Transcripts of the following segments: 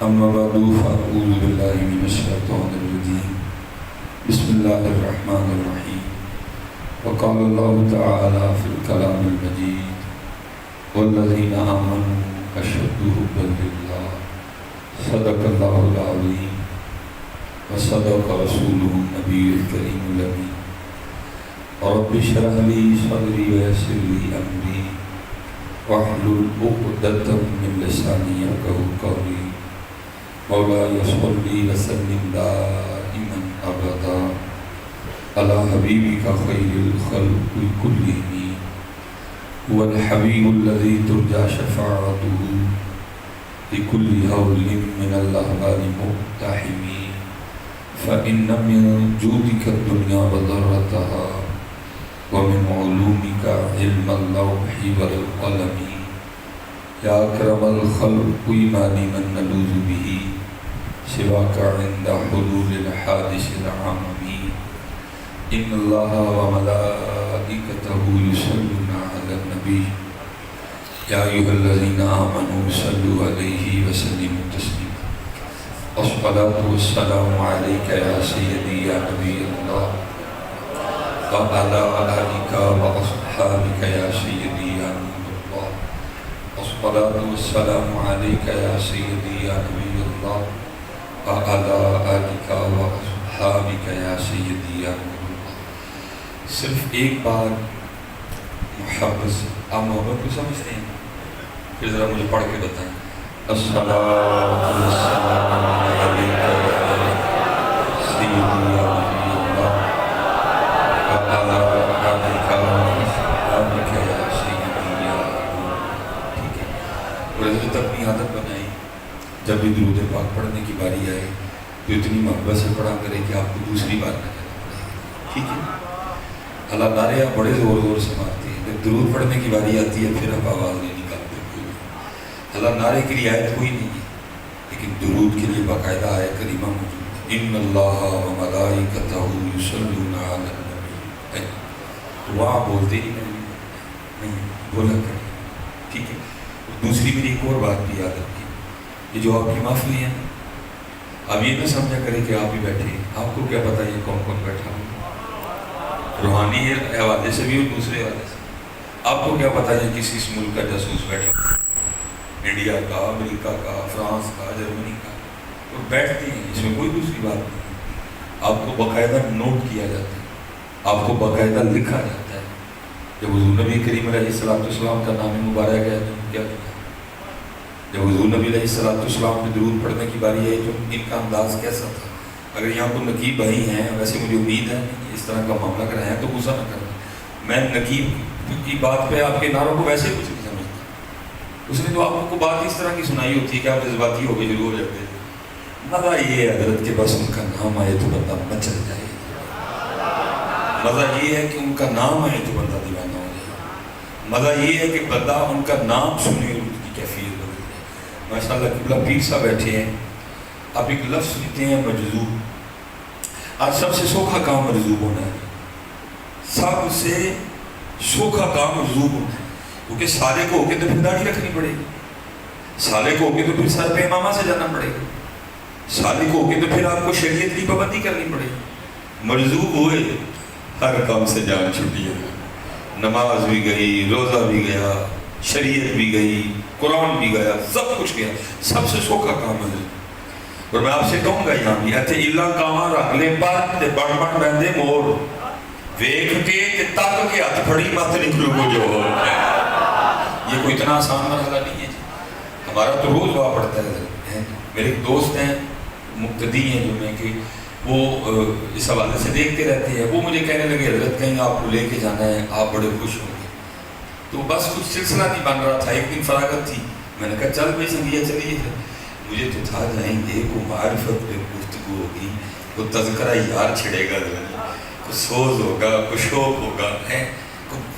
أما بعد فأعوذ بالله من الشيطان الرجيم بسم الله الرحمن الرحيم وقال الله تعالى في الكلام المجيد والذين آمنوا أشد حبا لله صدق الله العظيم وصدق رسوله النبي الكريم الأمين رب اشرح لي صدري ويسر لي أمري واحلل عقدة من لساني يفقهوا قولي مولاي صل وسلم دائما ابدا على حبيبك خير الخلق كلهم هو الحبيب الذي ترجى شفاعته لكل هول من الاهوال مقتحم فإن من جودك الدنيا وضرتها ومن علومك علم اللوح والقلم يا أكرم الخلق ما لمن نلوذ به سواك عند حلول الحادث العمم إن الله وملائكته يصلون على النبي يا أيها الذين آمنوا صلوا عليه وسلموا تسليما الصلاة والسلام عليك يا سيدي يا نبي الله وعلى آلك وأصحابك يا سيدي يا نور الله الصلاة والسلام عليك يا سيدي يا نبي الله وعلى آلك وأصحابك يا سيدي يا نور الله. صرف ایک بار محبت سے آپ محبت کو سمجھتے ہیں؟ پھر ذرا مجھے پڑھ کے بتائیں. الصلاة والسلام عليك يا سيدي يا نبي الله وعلى آلك وأصحابك يا سيدي يا نور. ٹھیک ہے. اور حضرت اپنی عادت بنائی جب بھی درود پاک پڑھنے کی باری آئے تو اتنی محبت سے پڑھا کرے کہ آپ کو دوسری بار نہ کہنا پڑے. ٹھیک ہے. اللہ نعرے آپ بڑے زور زور سے مارتے ہیں، جب درود پڑھنے کی باری آتی ہے پھر آپ آواز نہیں نکالتے. اللہ نعرے کی رعایت کوئی نہیں ہے، لیکن درود کے لیے باقاعدہ آیت کریمہ موجود ہے. ان اللہ وملائکتہ یصلون علی النبی. وہاں بولتے ہی نہیں بولا کریں. ٹھیک ہے. دوسری میری ایک اور بات بھی یاد رکھیں، یہ جو آپ کی محفل ہیں اب یہ نہ سمجھا کریں کہ آپ ہی بیٹھے، آپ کو کیا پتہ یہ کون کون بیٹھا ہوں، روحانی حوالے سے بھی اور دوسرے حوالے سے. آپ کو کیا پتہ ہے کس کس ملک کا جاسوس بیٹھا، انڈیا کا، امریکہ کا، فرانس کا، جرمنی کا، تو بیٹھتے ہیں. اس میں کوئی دوسری بات نہیں. آپ کو باقاعدہ نوٹ کیا جاتا ہے، آپ کو باقاعدہ لکھا جاتا ہے. جب حضور نبی کریم علیہ السلام کا نام مبارک ہے تو کیا کیا؟ جب حضور نبی علیہ السلام پہ درود پڑھنے کی باری آئی تو ان کا انداز کیسا تھا؟ اگر یہاں کو نقیب بھائی ہیں، ویسے مجھے امید ہے اس طرح کا معاملہ کر رہے ہیں تو غصہ نہ کرنا. میں نقیب کی بات پہ آپ کے نعروں کو ویسے کچھ نہیں سمجھتا. اس نے تو آپ کو بات اس طرح کی سنائی ہوتی ہے کہ آپ جذباتی ہو کے شروع ہو جاتے ہیں. مزہ یہ ہے حضرت کے پاس ان کا نام آئے تو بندہ مچل جائے. مزہ یہ ہے کہ ان کا نام آئے تو بندہ دیوانہ ہو جائے. مزہ یہ ہے کہ بندہ ان کا نام سنے اور ان کی کیفیت بدل جائے. ماشاء اللہ قبلہ پیر صاحب بیٹھے ہیں. آپ ایک لفظ سنتے ہیں مجذوب. آج سب سے سوکھا کام مجذوب ہونا ہے. سب سے سوکھا کام مجذوب ہونا ہے، کیونکہ سارے کو ہو کے تو پھر داڑھی رکھنی پڑے گی، سارے کو ہو کے تو پھر سر پہ امامہ سے جانا پڑے گا، سارے کو ہو کے تو پھر آپ کو شریعت کی پابندی کرنی پڑے گی. مجذوب ہوئے ہر کام سے جان چھٹی ہے. نماز بھی گئی، روزہ بھی گیا، شریعت بھی گئی، قرآن بھی گیا، سب کچھ گیا. سب سے سوکھا کام ہے. اور میں آپ سے کہوں گا یہاں بھی ایتھے اللہ کاماں رکھ لے پر تے بڑھ بڑھ رہندے مور ویکھ کے تک کے ہاتھ پھڑی مت نکلو کو جو یہ کوئی اتنا آسان مرحلہ نہیں ہے جی. ہمارا تو روز ہوا پڑتا ہے. میرے ایک دوست ہیں مقتدی ہیں جو میں کہ وہ اس حوالے سے دیکھتے رہتے ہیں. وہ مجھے کہنے لگے حضرت کہیں آپ کو لے کے جانا ہے، آپ بڑے خوش ہوں گے. تو بس کچھ سلسلہ نہیں بن رہا تھا. ایک دن فراغت تھی، میں نے کہا چل بھائی سنگیا چلیے. مجھے تو تھا جائیں گے، کو معرفت پہ گفتگو ہوگی، کو تذکرہ یار چھڑے گا، کو سوز ہوگا، کو شوق ہوگا،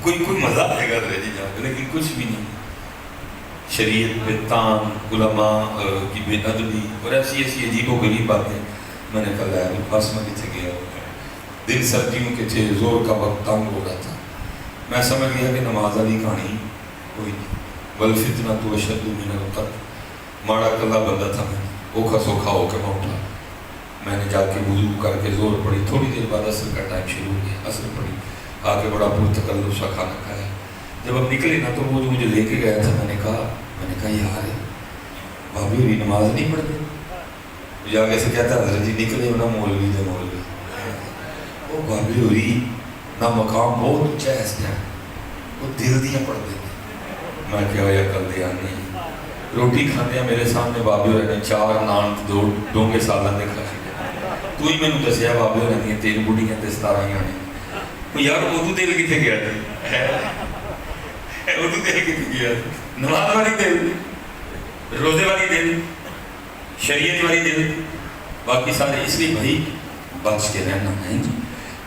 کوئی مزہ آئے گا جی جا کے. لیکن کچھ بھی نہیں. شریعت پہ تان، علماء کی بے ادبی اور ایسی عجیب و غریب باتیں. میں نے کہا یار پاس میں کتنے گیا. دن سردیوں کے تھے، زور کا وقت تنگ ہو رہا تھا. میں سمجھ گیا کہ نماز والی کہانی کوئی نہیں. والفتنہ تو اشد من القتل. ماڑا کلا بندہ تھا میں. اوکھا سوکھا ہو کے میں اٹھا، میں نے جا کے وضو کر کے زور پڑی، تھوڑی دیر بعد عصر کا ٹائم شروع ہو گیا، عصر پڑی، آ کے بڑا پرتکلف سا کھانا کھایا۔ جب اب نکلے نا تو وہ جو مجھے لے کے گیا تھا، میں نے کہا یار بھابھی ہوئی نماز نہیں پڑھتے؟ مجھے آگے سے کہتا حضرت جی نکلے نا مولوی تھے مولوی، وہ بھابھی ہوئی نہ مقام بہت اونچا ہے اس ٹائم، وہ دل دیاں پڑھتے تھے۔ میں کیا ہوا کل دیا نہیں، روٹی کھانے میرے سامنے بابے ہو رہے 4 نان 2 ڈونگے سالن دے کھا، تو ہی میں نے دسیا بابے ہو رہی 3 بڑھیاں تے 17 ہی آنے۔ یار اردو دل کتنے گیا تھا، اردو دل کتنے گیا تھا؟ نماز والی دل، روزے والی دل، شریعت والی دل، باقی سارے۔ اس لیے بھائی بچ کے رہنا ہے جی۔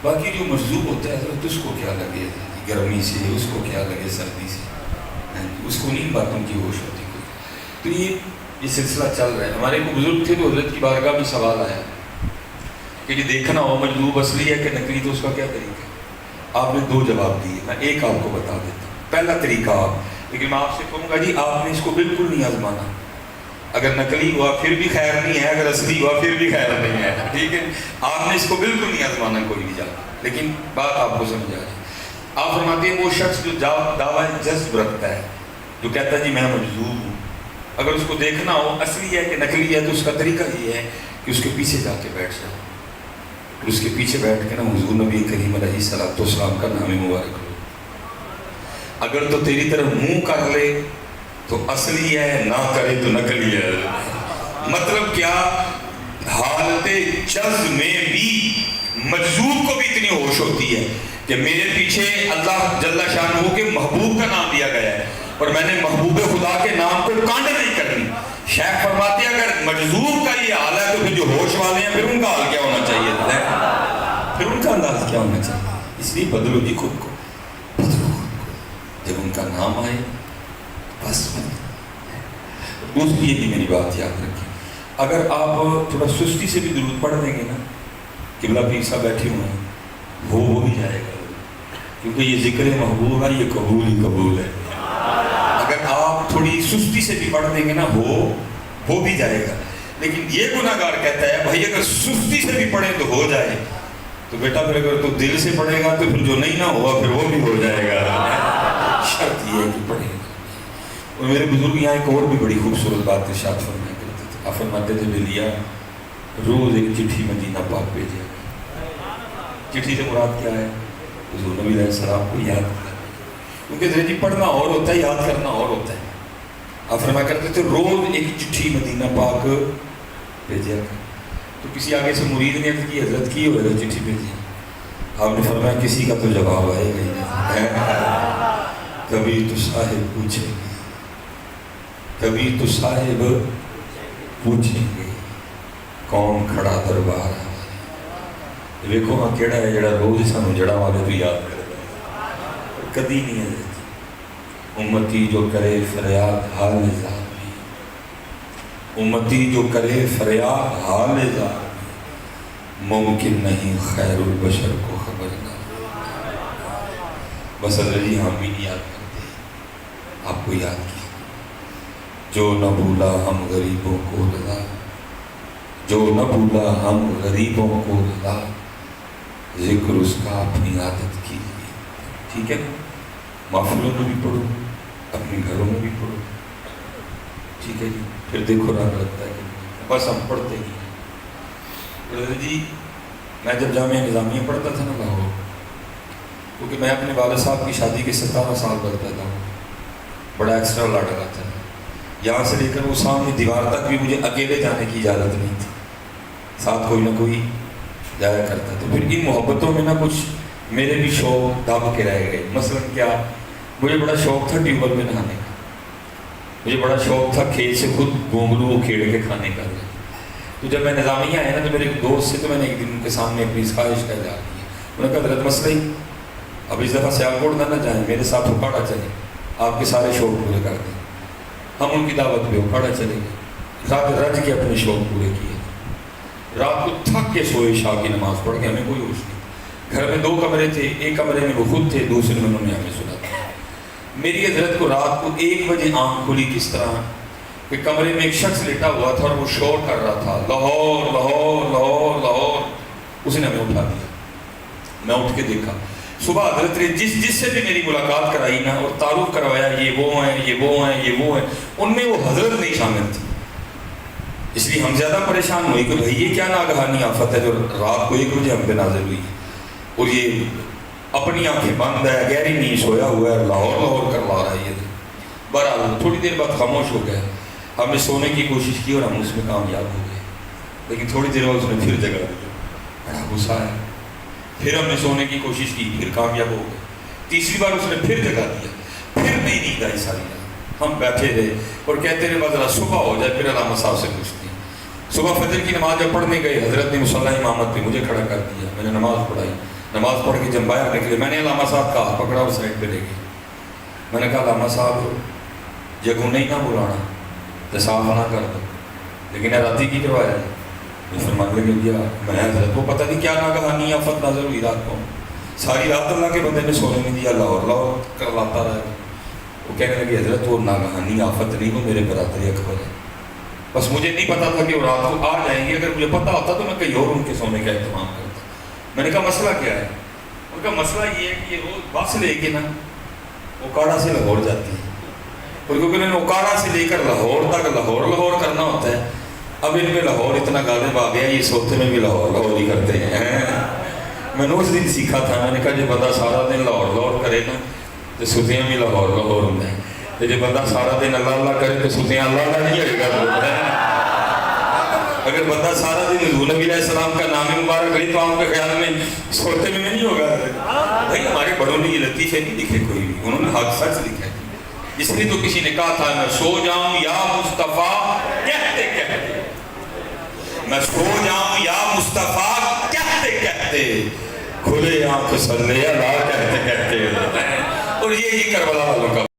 باقی جو مجذوب ہوتا ہے تو اس کو کیا لگے گرمی سے، اس کو کیا لگے سردی سے، اس کو نہیں باتوں کی ہوش ہوتی کوئی۔ تو یہ سلسلہ چل رہا ہے۔ ہمارے کو بزرگ تھے تو حضرت کی بارگاہ میں سوال آیا کہ یہ دیکھنا ہو مجذوب اصلی ہے کہ نقلی تو اس کا کیا طریقہ ہے؟ آپ نے 2 جواب دیے، میں ایک آپ کو بتا دیتا ہوں۔ پہلا طریقہ آپ، لیکن میں آپ سے کہوں گا جی آپ نے اس کو بالکل نہیں آزمانا۔ اگر نقلی ہوا پھر بھی خیر نہیں ہے، اگر اصلی ہوا پھر بھی خیر نہیں ہے، ٹھیک ہے؟ آپ نے اس کو بالکل نہیں آزمانا کوئی بھی جاتا، لیکن بات آپ کو سمجھ آ جائے۔ آپ فرماتے ہیں وہ شخص جو دعویٰ جذب رکھتا ہے، جو کہتا ہے جی میں مجذوب ہوں، اگر اس کو دیکھنا ہو اصلی ہے کہ نقلی ہے تو اس کا طریقہ یہ ہے کہ اس کے پیچھے جا کے بیٹھ جاؤ، اس کے پیچھے بیٹھ کے نا حضور نبی کریم علیہ السلام کا نام مبارک لو۔ اگر تو تیری طرف منہ کر لے تو اصلی ہے، نہ کرے تو نقلی ہے۔ مطلب کیا؟ حالت جذب میں بھی مجذوب کو بھی اتنی ہوش ہوتی ہے کہ میرے پیچھے اللہ جل شانہ کے محبوب کا نام دیا گیا ہے اور میں نے محبوب خدا کے نام کو کانڈ نہیں کرنی۔ شیخ فرماتے ہیں اگر مجذوب کا یہ حال ہے تو پھر جو ہوش والے ہیں پھر ان کا حال کیا ہونا چاہیے؟ پھر ان کا انداز کیا ہونا چاہیے؟ اس لیے بدلو جی خود کو، بدلو خود کو، جب ان کا نام آئے بس اس لیے بھی میری بات یاد رکھیں۔ اگر آپ تھوڑا سستی سے بھی درود پڑھ دیں گے نا، قبلہ پیر صاحب بیٹھے ہوئے ہیں، ہو بھی جائے گا، کیونکہ یہ ذکر محبوب ہے، یہ قبول ہی قبول ہے۔ اگر آپ تھوڑی سستی سے بھی پڑھ دیں گے نا، ہو بھی جائے گا۔ لیکن یہ گناہگار کہتا ہے بھائی اگر سستی سے بھی پڑھیں تو ہو جائے، تو بیٹا پھر اگر تو دل سے پڑھے گا تو پھر جو نہیں نہ ہوا پھر وہ بھی ہو جائے گا۔ شرط یہ ہے کہ پڑھے گا۔ اور میرے بزرگ یہاں ایک اور بھی بڑی خوبصورت بات ارشاد فرمایا کرتے تھے، آپ فرماتے تھے بلیا روز ایک چٹھی مدینہ پاک بھیجے۔ چٹھی سے مراد کیا ہے؟ حضور نبی علیہ السلام کو یاد کرنا، کیونکہ جی پڑھنا اور ہوتا ہے، یاد کرنا اور ہوتا ہے۔ آپ فرمایا کرتے تھے روز ایک چٹھی مدینہ پاک بھیجے۔ تو کسی آگے سے مرید نے عرض کی حضرت کی ہوئے چٹھی بھیجی، آپ نے فرمایا کسی کا تو جواب آئے گا ہی نہیں، کبھی تو صاحب پوچھیں گے، کبھی تو صاحب پوچھیں گے کون کھڑا دربار ہے۔ دیکھو ہاں کیڑا ہے جڑا روز سانو جڑا والے تو یاد کرے، کدی نہیں ہے امتی جو کرے فریاد حال نظام بھی، امتی جو کرے فریاد حال نظام بھی، ممکن نہیں خیر البشر کو خبر نہ۔ بس حضرت جی ہم بھی نہیں یاد کرتے، آپ کو یاد کیا۔ جو نہ بھولا ہم غریبوں کو رضا، جو نہ بھولا ہم غریبوں کو رضا، ذکر اس کا اپنی عادت کیجیے۔ ٹھیک ہے، محفلوں میں بھی پڑھو، اپنے گھروں میں بھی پڑھو، ٹھیک ہے جی۔ پھر دیکھو رنگ لگتا ہے کہ بس ہم پڑھتے ہی ہیں۔ جی میں جب جامعہ نظامیہ پڑھتا تھا نا لاہور، کیونکہ میں اپنے والد صاحب کی شادی کے 17 سال بعد پیدا ہوں، بڑا ایکسٹرا لڑکا تھا، یہاں سے لے کر وہ سامنے دیوار تک بھی مجھے اکیلے جانے کی اجازت نہیں تھی، ساتھ کوئی نہ کوئی جایا کرتا۔ تو پھر ان محبتوں میں نہ کچھ میرے بھی شوق دب کے رہ گئے۔ مثلا کیا، مجھے بڑا شوق تھا ٹیوب ویل میں نہانے کا، مجھے بڑا شوق تھا کھیت سے خود گونگلو کھیڑ کے کھانے کا۔ تو جب میں نظامیہ آیا نا تو میرے ایک دوست سے تو میں نے ایک دن ان کے سامنے اپنی اس خواہش کا اظہار کیا۔ انہوں نے کہا حضرت مسئلہ ہی اب اس دفعہ سیالکوٹ نہ جائیں، میرے ساتھ اکھاڑا چلیں، آپ کے سارے شوق پورے کر دیں۔ ہم ان کی دعوت پہ اکھاڑا چلے گئے، رات رج کے اپنے شوق پورے کیے، رات کو تھک کے سوئے، عشاء کی نماز پڑھ کے، ہمیں کوئی ہوش نہیں۔ گھر میں 2 کمرے تھے، ایک کمرے میں وہ خود تھے، دوسرے میں انہوں نے ہمیں سنا تھا۔ میری حضرت کو رات کو 1 بجے آنکھ کھلی کس طرح کہ کمرے میں ایک شخص لیٹا ہوا تھا اور وہ شور کر رہا تھا لاہور لاہور لاہور لاہور. اس نے ہمیں اٹھا دیا. میں اٹھ کے دیکھا. صبح حضرت نے جس سے بھی میری ملاقات کرائی نا اور تعارف کروایا یہ وہ ہیں یہ وہ ہیں یہ وہ ہیں, ان میں وہ حضرت نہیں شامل تھی. اس لیے ہم زیادہ پریشان ہوئے کہ بھائی یہ کیا ناگہانی آفت ہے جو رات کو 1 بجے ہم پہ نازل ہوئی اور یہ اپنی آنکھیں بند ہے, گہری نیند سویا ہوا ہے, لاہور لاہور کروا رہا ہے. یہ بہرحال تھوڑی دیر بعد خاموش ہو گئے. ہم نے سونے کی کوشش کی اور ہم اس میں کامیاب ہو گئے, لیکن تھوڑی دیر بعد اس نے پھر جگہ دیا. بڑا غصہ ہے. پھر ہم نے سونے کی کوشش کی, پھر کامیاب ہو گئے. تیسری بار اس نے پھر جگہ دیا, پھر نہیں نیند آئی ساری رات. ہم بیٹھے رہے اور کہتے رہے بس ذرا صبح ہو جائے پھر علامہ صاحب سے پوچھتے ہیں. صبح فجر کی نماز جب پڑھنے گئے, حضرت نے مصلی امامت پہ مجھے کھڑا کر دیا. میں نے نماز پڑھائی. نماز پڑھ کے جب باہر نکلے میں نے علامہ صاحب کا ہاتھ پکڑا اور سائڈ پہ لے گئے. میں نے کہا علامہ صاحب جگہ نہیں نہ بلانا تو صاف نہ کر دو, لیکن راتی کی کروایا ہے. فرمانے لگے گیا میں حضرت کو پتہ نہیں کیا ناگہانی آفت نازل ہوئی رات کو, ساری رات اللہ کے بندے نے سونے نہیں دیا, لاہور لاہور کرواتا رہا. وہ کہنے لگے حضرت وہ ناگہانی آفت نہیں, وہ میرے برادر اکبر ہے. بس مجھے نہیں پتا تھا کہ وہ رات کو آ جائیں گے. اگر مجھے پتا ہوتا تو میں کہیں اور ان کے سونے کا اہتمام کرتا. میں نے کہا مسئلہ کیا ہے؟ ان کا مسئلہ یہ ہے کہ یہ روز بس لے کے نا اوکاڑا سے لاہور جاتی ہے, اور کیونکہ انہوں نے اوکاڑا سے لے کر لاہور تک لاہور لاہور کرنا ہوتا ہے. اب ان میں لاہور اتنا غالب آ گیا یہ سوتے میں بھی لاہور لاہور ہی کرتے ہیں. میں نے اس دن سیکھا تھا. میں نے کہا جب بندہ سارا دن لاہور لاہور کرے نا تو ستیاں بھی لاہور لاہور ہوں گے, تو جب بندہ سارا دن اللہ اللہ کرے تو ستیاں اللہ اللہ نہیں ہوئے گا. اگر بندہ سارا دن حضور نبی علیہ السلام کا نام مبارک لے تو آپ کے خیال میں سوتے میں نہیں ہوگا. بھائی ہمارے بڑوں نے یہ لطیفے نہیں لکھے کوئی بھی, انہوں نے حق سچ لکھا ہے. اس لیے تو کسی نے کہا تھا میں سو جاؤں یا مصطفیٰ کہتے کہتے, میں سو جاؤں یا مصطفیٰ کہتے کہتے, کھلے آنکھ صلی اللہ کہتے کہتے. اور یہی کربلا والوں کا